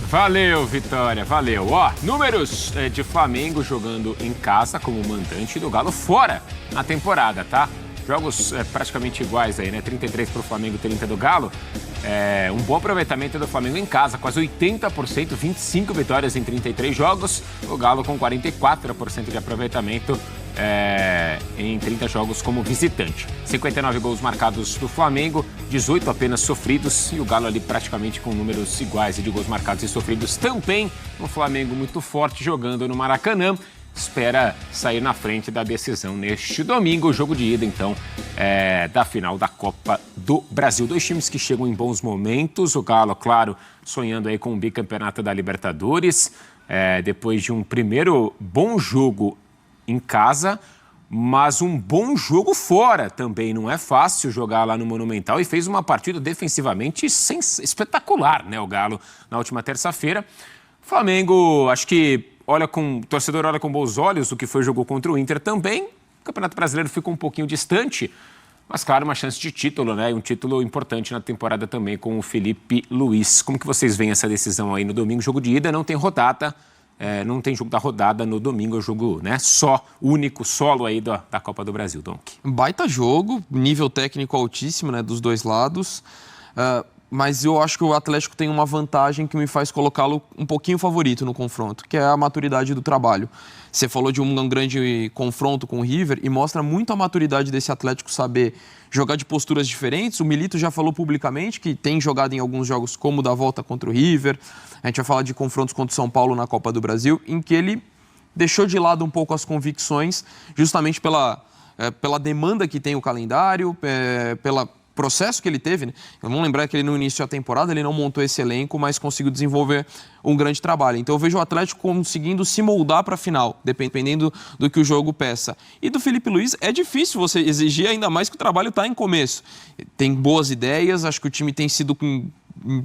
Valeu, Vitória, valeu. Ó, números de Flamengo jogando em casa como mandante do Galo fora na temporada, tá? Jogos praticamente iguais aí, né? 33 pro Flamengo, 30 do Galo. Um bom aproveitamento do Flamengo em casa, quase 80%, 25 vitórias em 33 jogos. O Galo com 44% de aproveitamento em 30 jogos como visitante. 59 gols marcados do Flamengo, 18 apenas sofridos, e o Galo ali praticamente com números iguais de gols marcados e sofridos também. Um Flamengo muito forte jogando no Maracanã. Espera sair na frente da decisão neste domingo, o jogo de ida, então, da final da Copa do Brasil. Dois times que chegam em bons momentos, o Galo, claro, sonhando aí com o bicampeonato da Libertadores, depois de um primeiro bom jogo em casa, mas um bom jogo fora também. Não é fácil jogar lá no Monumental, e fez uma partida defensivamente espetacular, né, o Galo, na última terça-feira. Flamengo, acho que o torcedor olha com bons olhos o que foi o jogo contra o Inter também. O Campeonato Brasileiro ficou um pouquinho distante, mas, claro, uma chance de título, né? E um título importante na temporada também com o Felipe Luiz. Como que vocês veem essa decisão aí no domingo? Jogo de ida, não tem rodada, não tem jogo da rodada no domingo, é o jogo, né, único, solo aí da Copa do Brasil, Donk. Baita jogo, nível técnico altíssimo, né, dos dois lados. Mas eu acho que o Atlético tem uma vantagem que me faz colocá-lo um pouquinho favorito no confronto, que é a maturidade do trabalho. Você falou de um grande confronto com o River e mostra muito a maturidade desse Atlético saber jogar de posturas diferentes. O Milito já falou publicamente que tem jogado em alguns jogos como o da volta contra o River. A gente vai falar de confrontos contra o São Paulo na Copa do Brasil, em que ele deixou de lado um pouco as convicções, justamente pela demanda que tem o calendário, pela processo que ele teve, né? Vamos lembrar que ele no início da temporada ele não montou esse elenco, mas conseguiu desenvolver um grande trabalho. Então eu vejo o Atlético conseguindo se moldar para a final, dependendo do que o jogo peça. E do Felipe Luiz é difícil você exigir, ainda mais que o trabalho está em começo. Tem boas ideias, acho que o time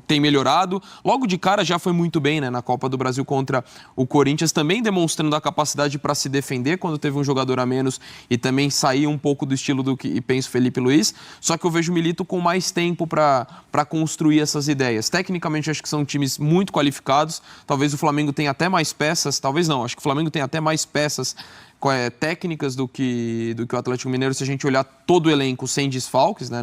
tem melhorado. Logo de cara já foi muito bem, né, na Copa do Brasil contra o Corinthians, também demonstrando a capacidade para se defender quando teve um jogador a menos e também sair um pouco do estilo do que pensa o Felipe Luiz. Só que eu vejo o Milito com mais tempo para construir essas ideias. Tecnicamente, acho que são times muito qualificados. Talvez o Flamengo tenha até mais peças, talvez não, acho que o Flamengo tem até mais peças técnicas do que o Atlético Mineiro, se a gente olhar todo o elenco sem desfalques, né,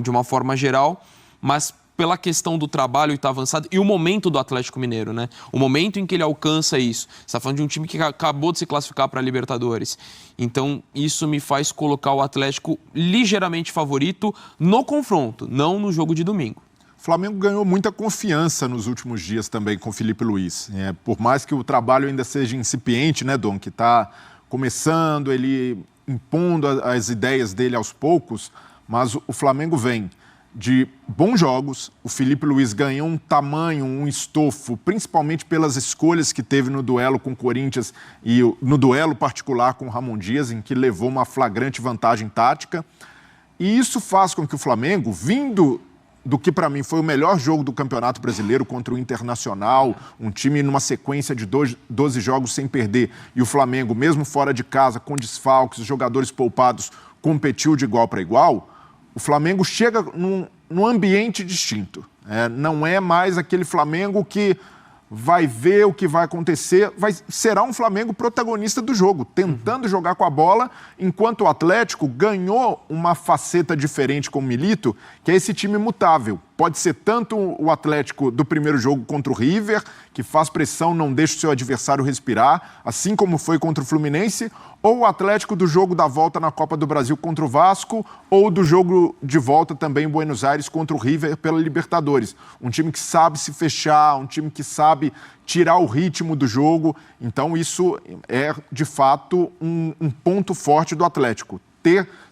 de uma forma geral, mas pela questão do trabalho e estar avançado, e o momento do Atlético Mineiro, né? O momento em que ele alcança isso. Você está falando de um time que acabou de se classificar para a Libertadores. Então, isso me faz colocar o Atlético ligeiramente favorito no confronto, não no jogo de domingo. O Flamengo ganhou muita confiança nos últimos dias também com o Felipe Luiz. Por mais que o trabalho ainda seja incipiente, né, Dom? Que está começando, ele impondo as ideias dele aos poucos, mas o Flamengo vem de bons jogos. O Felipe Luiz ganhou um tamanho, um estofo, principalmente pelas escolhas que teve no duelo com o Corinthians e no duelo particular com o Ramon Dias, em que levou uma flagrante vantagem tática. E isso faz com que o Flamengo, vindo do que para mim foi o melhor jogo do Campeonato Brasileiro contra o Internacional, um time numa sequência de 12 jogos sem perder, e o Flamengo, mesmo fora de casa, com desfalques, jogadores poupados, competiu de igual para igual. O Flamengo chega num ambiente distinto. Não é mais aquele Flamengo que vai ver o que vai acontecer. Será um Flamengo protagonista do jogo, tentando jogar com a bola, enquanto o Atlético ganhou uma faceta diferente com o Milito, que é esse time mutável. Pode ser tanto o Atlético do primeiro jogo contra o River, que faz pressão, não deixa o seu adversário respirar, assim como foi contra o Fluminense, ou o Atlético do jogo da volta na Copa do Brasil contra o Vasco, ou do jogo de volta também em Buenos Aires contra o River pela Libertadores. Um time que sabe se fechar, um time que sabe tirar o ritmo do jogo. Então isso é, de fato, um ponto forte do Atlético.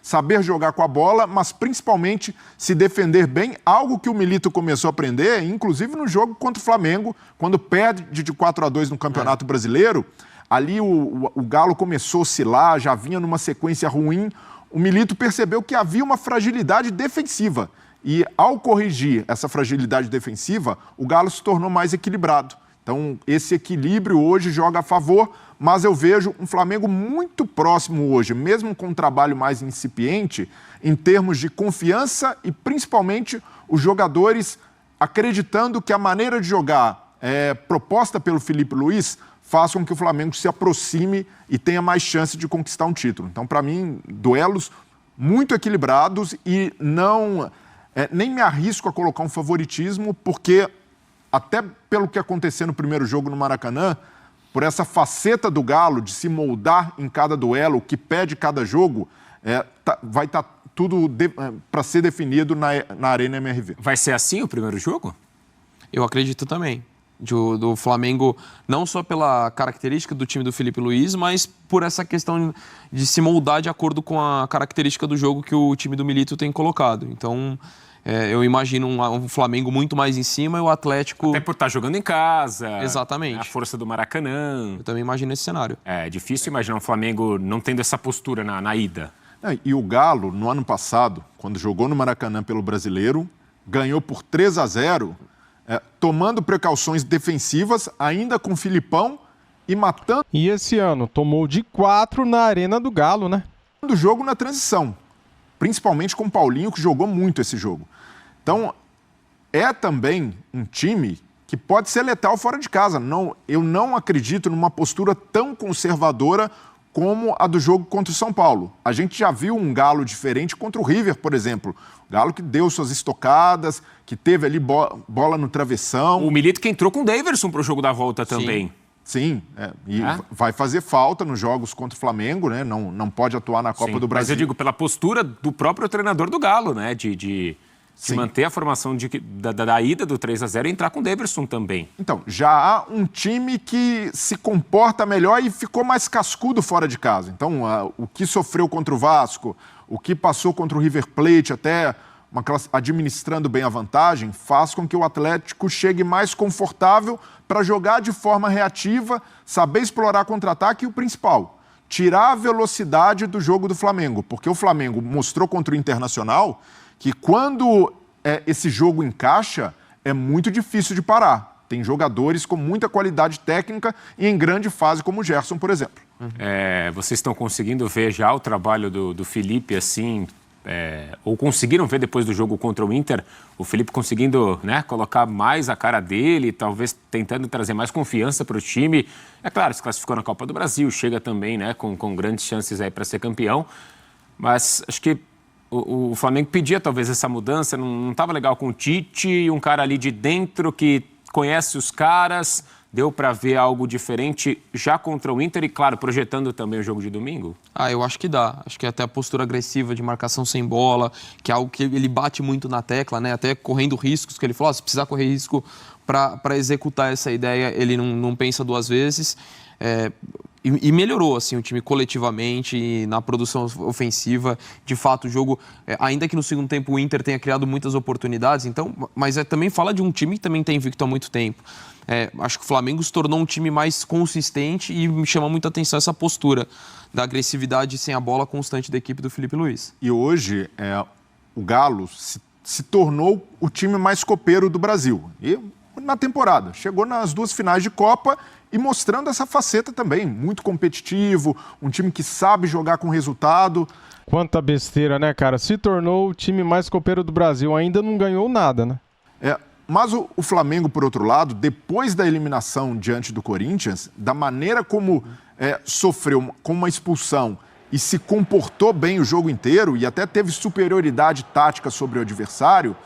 Saber jogar com a bola, mas principalmente se defender bem, algo que o Milito começou a aprender, inclusive no jogo contra o Flamengo, quando perde de 4-2 no Campeonato Brasileiro. Ali o Galo começou a oscilar, já vinha numa sequência ruim. O Milito percebeu que havia uma fragilidade defensiva. E ao corrigir essa fragilidade defensiva, o Galo se tornou mais equilibrado. Então, esse equilíbrio hoje joga a favor, mas eu vejo um Flamengo muito próximo hoje, mesmo com um trabalho mais incipiente, em termos de confiança e principalmente os jogadores acreditando que a maneira de jogar proposta pelo Filipe Luís faça com que o Flamengo se aproxime e tenha mais chance de conquistar um título. Então, para mim, duelos muito equilibrados e não nem me arrisco a colocar um favoritismo, porque até pelo que aconteceu no primeiro jogo no Maracanã, por essa faceta do Galo de se moldar em cada duelo, o que pede cada jogo, vai estar tudo para ser definido na Arena MRV. Vai ser assim o primeiro jogo? Eu acredito também. Do Flamengo, não só pela característica do time do Filipe Luís, mas por essa questão de se moldar de acordo com a característica do jogo que o time do Milito tem colocado. Então, eu imagino um Flamengo muito mais em cima e o Atlético... Até por estar jogando em casa. Exatamente. A força do Maracanã. Eu também imagino esse cenário. É difícil imaginar um Flamengo não tendo essa postura na ida. E o Galo, no ano passado, quando jogou no Maracanã pelo Brasileiro, ganhou por 3-0, tomando precauções defensivas, ainda com o Filipão e matando... E esse ano, tomou de 4 na Arena do Galo, né? ...do jogo na transição, principalmente com o Paulinho, que jogou muito esse jogo. Então, é também um time que pode ser letal fora de casa. Eu não acredito numa postura tão conservadora como a do jogo contra o São Paulo. A gente já viu um Galo diferente contra o River, por exemplo. O Galo que deu suas estocadas, que teve ali bola no travessão. O Milito que entrou com o Daverson para o jogo da volta também. Sim, vai fazer falta nos jogos contra o Flamengo, né? Não pode atuar na Copa do Brasil. Mas eu digo, pela postura do próprio treinador do Galo, né? De manter a formação da ida do 3-0 e entrar com o Daverson também. Então, já há um time que se comporta melhor e ficou mais cascudo fora de casa. Então, o que sofreu contra o Vasco, o que passou contra o River Plate, até administrando bem a vantagem, faz com que o Atlético chegue mais confortável para jogar de forma reativa, saber explorar contra-ataque e o principal, tirar a velocidade do jogo do Flamengo. Porque o Flamengo mostrou contra o Internacional que quando esse jogo encaixa, é muito difícil de parar. Tem jogadores com muita qualidade técnica e em grande fase, como o Gerson, por exemplo. Vocês estão conseguindo ver já o trabalho do Felipe, assim, ou conseguiram ver depois do jogo contra o Inter, o Felipe conseguindo, né, colocar mais a cara dele, talvez tentando trazer mais confiança para o time. É claro, se classificou na Copa do Brasil, chega também, né, com grandes chances aí para ser campeão, mas acho que o Flamengo pedia talvez essa mudança, não estava legal com o Tite, um cara ali de dentro que conhece os caras, deu para ver algo diferente já contra o Inter e, claro, projetando também o jogo de domingo? Eu acho que dá. Acho que até a postura agressiva de marcação sem bola, que é algo que ele bate muito na tecla, né? Até correndo riscos, que ele falou, se precisar correr risco para executar essa ideia, ele não pensa duas vezes. E melhorou assim, o time coletivamente, na produção ofensiva. De fato, o jogo, ainda que no segundo tempo o Inter tenha criado muitas oportunidades, então, mas também fala de um time que também tem invicto há muito tempo. Acho que o Flamengo se tornou um time mais consistente e me chama muita atenção essa postura da agressividade sem a bola constante da equipe do Filipe Luís. E hoje o Galo se tornou o time mais copeiro do Brasil. E na temporada, chegou nas 2 finais de Copa e mostrando essa faceta também, muito competitivo, um time que sabe jogar com resultado. Quanta besteira, né, cara? Se tornou o time mais copeiro do Brasil, ainda não ganhou nada, né? Mas o Flamengo, por outro lado, depois da eliminação diante do Corinthians, da maneira como sofreu com uma expulsão e se comportou bem o jogo inteiro e até teve superioridade tática sobre o adversário,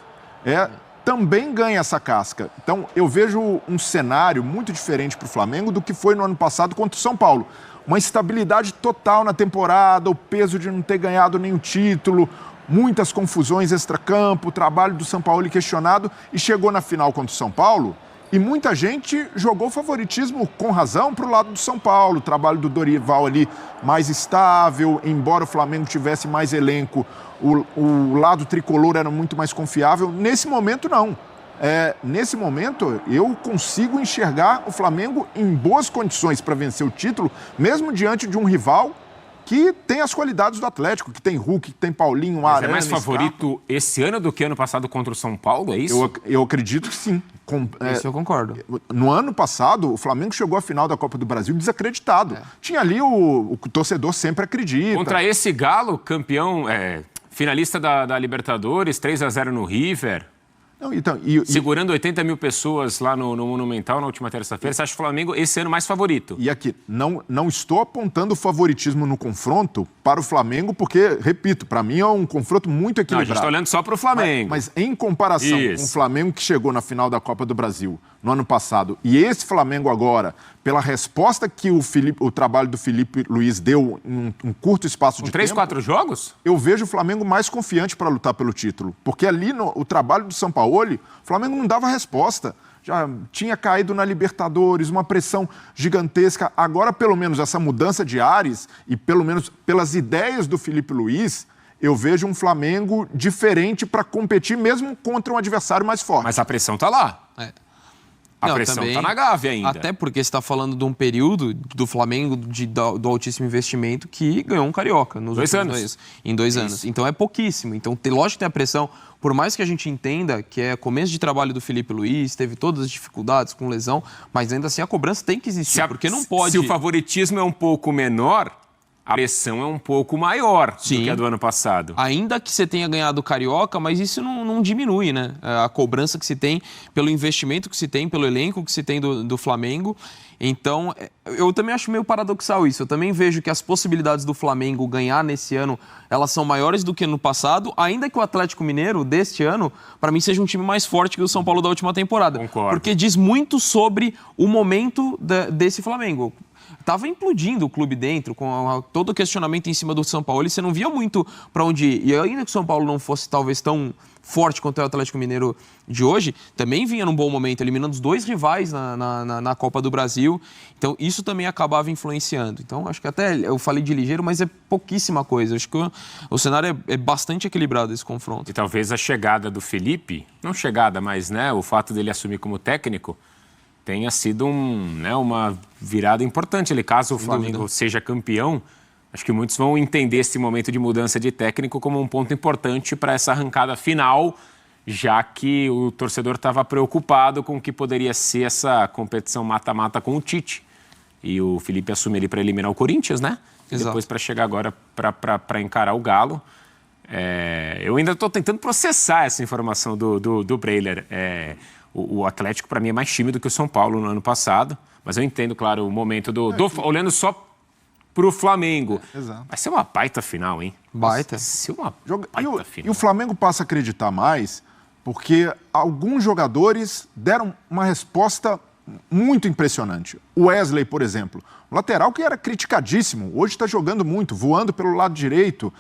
também ganha essa casca. Então, eu vejo um cenário muito diferente para o Flamengo do que foi no ano passado contra o São Paulo. Uma instabilidade total na temporada, o peso de não ter ganhado nenhum título, muitas confusões extracampo, o trabalho do São Paulo questionado, e chegou na final contra o São Paulo e muita gente jogou favoritismo com razão para o lado do São Paulo, o trabalho do Dorival ali mais estável, embora o Flamengo tivesse mais elenco, o lado tricolor era muito mais confiável. Nesse momento, não. Nesse momento, eu consigo enxergar o Flamengo em boas condições para vencer o título, mesmo diante de um rival que tem as qualidades do Atlético, que tem Hulk, que tem Paulinho, Arana. Mas é mais favorito esse ano do que ano passado contra o São Paulo, é isso? Eu acredito que sim. Isso eu concordo. No ano passado, o Flamengo chegou à final da Copa do Brasil desacreditado. Tinha ali o torcedor sempre acredita. Contra esse Galo, campeão, finalista da Libertadores, 3-0 no River. Não, então, Segurando 80 mil pessoas lá no Monumental na última terça-feira, você acha o Flamengo esse ano mais favorito? E aqui, não estou apontando favoritismo no confronto para o Flamengo, porque, repito, para mim é um confronto muito equilibrado. Não, a gente está olhando só para o Flamengo. Mas em comparação com o Flamengo que chegou na final da Copa do Brasil no ano passado, e esse Flamengo agora, pela resposta que o trabalho do Felipe Luiz deu em um curto espaço de tempo... 3, 4 jogos? Eu vejo o Flamengo mais confiante para lutar pelo título. Porque ali o trabalho do Sampaoli, o Flamengo não dava resposta. Já tinha caído na Libertadores, uma pressão gigantesca. Agora, pelo menos, essa mudança de ares e pelo menos pelas ideias do Felipe Luiz, eu vejo um Flamengo diferente para competir mesmo contra um adversário mais forte. Mas a pressão está lá. A pressão está na Gávea ainda. Até porque você está falando de um período do Flamengo do altíssimo investimento que ganhou um Carioca nos últimos 2 anos. Em 2 anos. Então é pouquíssimo. Então, lógico que tem a pressão. Por mais que a gente entenda que é começo de trabalho do Felipe Luiz, teve todas as dificuldades com lesão, mas ainda assim a cobrança tem que existir, porque não pode... Se o favoritismo é um pouco menor, a pressão é um pouco maior do que a do ano passado. Ainda que você tenha ganhado o Carioca, mas isso não diminui, né? A cobrança que se tem pelo investimento que se tem, pelo elenco que se tem do Flamengo. Então, eu também acho meio paradoxal isso. Eu também vejo que as possibilidades do Flamengo ganhar nesse ano, elas são maiores do que no passado, ainda que o Atlético Mineiro deste ano, para mim, seja um time mais forte que o São Paulo da última temporada. Concordo. Porque diz muito sobre o momento desse Flamengo. Estava implodindo o clube dentro, com todo o questionamento em cima do São Paulo, e você não via muito para onde ir. E ainda que o São Paulo não fosse talvez tão forte quanto é o Atlético Mineiro de hoje, também vinha num bom momento, eliminando os 2 rivais na Copa do Brasil. Então, isso também acabava influenciando. Então, acho que até eu falei de ligeiro, mas é pouquíssima coisa. Acho que o cenário é bastante equilibrado, esse confronto. E talvez a chegada do Felipe, não chegada, mas o fato dele assumir como técnico, tenha sido uma virada importante. Caso o Flamengo seja campeão, acho que muitos vão entender esse momento de mudança de técnico como um ponto importante para essa arrancada final, já que o torcedor estava preocupado com o que poderia ser essa competição mata-mata com o Tite. E o Felipe assume ali para eliminar o Corinthians, né? E depois para chegar agora para encarar o Galo. Eu ainda estou tentando processar essa informação do Breiler. O Atlético, para mim, é mais time do que o São Paulo no ano passado. Mas eu entendo, claro, o momento olhando só para o Flamengo. Exato. Vai ser uma baita final, hein? Baita. Vai ser uma baita final. E o Flamengo passa a acreditar mais porque alguns jogadores deram uma resposta muito impressionante. O Wesley, por exemplo, um lateral que era criticadíssimo, hoje está jogando muito, voando pelo lado direito.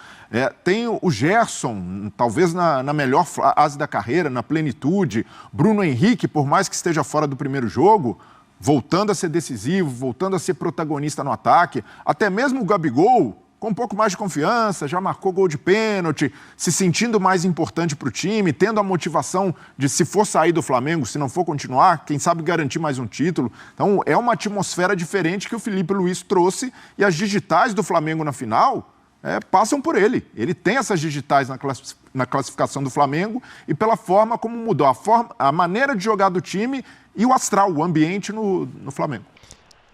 Tem o Gerson, talvez na melhor fase da carreira, na plenitude. Bruno Henrique, por mais que esteja fora do primeiro jogo, voltando a ser decisivo, voltando a ser protagonista no ataque. Até mesmo o Gabigol, com um pouco mais de confiança, já marcou gol de pênalti, se sentindo mais importante para o time, tendo a motivação de, se for sair do Flamengo, se não for continuar, quem sabe garantir mais um título. Então, é uma atmosfera diferente que o Felipe Luiz trouxe, e as digitais do Flamengo na final passam por ele. Ele tem essas digitais na classificação do Flamengo e pela forma como mudou a maneira de jogar do time e o astral, o ambiente no Flamengo.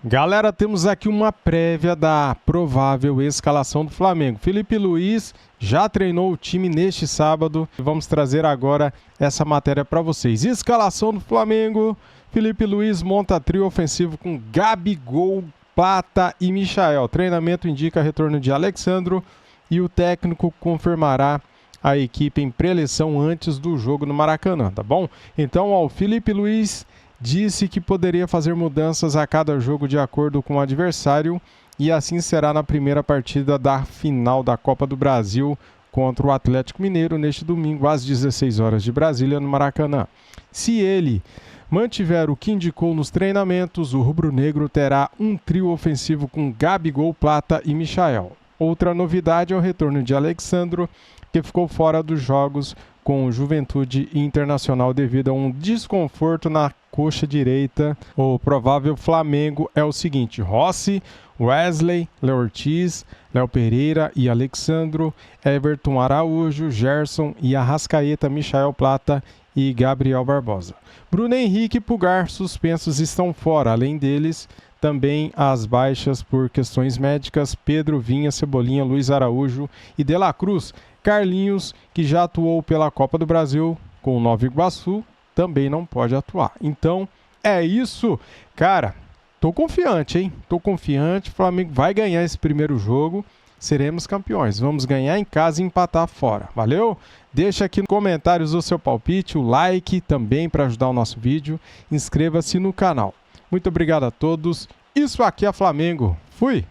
Galera, temos aqui uma prévia da provável escalação do Flamengo. Felipe Luiz já treinou o time neste sábado. Vamos trazer agora essa matéria para vocês. Escalação do Flamengo. Felipe Luiz monta trio ofensivo com Gabigol, Plata e Michael. Treinamento indica retorno de Alexandro e o técnico confirmará a equipe em pré-eleição antes do jogo no Maracanã, tá bom? Então, o Felipe Luiz disse que poderia fazer mudanças a cada jogo de acordo com o adversário e assim será na primeira partida da final da Copa do Brasil contra o Atlético Mineiro neste domingo às 16 horas de Brasília no Maracanã. Se ele mantiver o que indicou nos treinamentos, o rubro-negro terá um trio ofensivo com Gabigol, Plata e Michael. Outra novidade é o retorno de Alexandro, que ficou fora dos jogos com o Juventude Internacional devido a um desconforto na coxa direita. O provável Flamengo é o seguinte: Rossi, Wesley, Léo Ortiz, Léo Pereira e Alexandro, Everton Araújo, Gerson e Arrascaeta, Michael Plata e Gabriel Barbosa. Bruno Henrique e Pulgar suspensos estão fora, além deles também as baixas por questões médicas: Pedro, Vinha, Cebolinha, Luiz Araújo e De La Cruz. Carlinhos, que já atuou pela Copa do Brasil, com o Nova Iguaçu, também não pode atuar. Então, é isso. Cara, tô confiante, hein? Tô confiante. O Flamengo vai ganhar esse primeiro jogo. Seremos campeões. Vamos ganhar em casa e empatar fora. Valeu? Deixa aqui nos comentários o seu palpite, o like também para ajudar o nosso vídeo. Inscreva-se no canal. Muito obrigado a todos. Isso aqui é Flamengo. Fui!